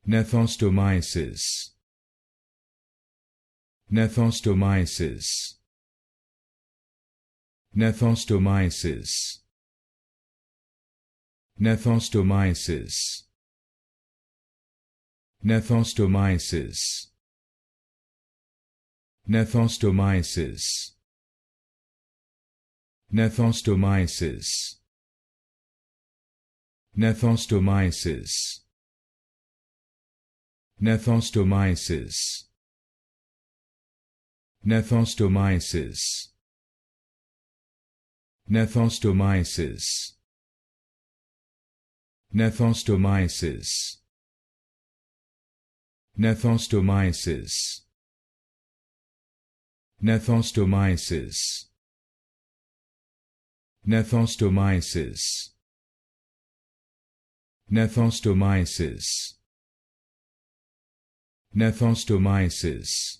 Gnathostomiasis. Gnathostomiasis. Gnathostomiasis. Gnathostomiasis. Gnathostomiasis. Gnathostomiasis. Gnathostomiasis. Gnathostomiasis. Gnathostomiasis. Gnathostomiasis. Gnathostomiasis. Gnathostomiasis. Gnathostomiasis. Gnathostomiasis. Gnathostomiasis. Gnathostomiasis. Gnathostomiasis.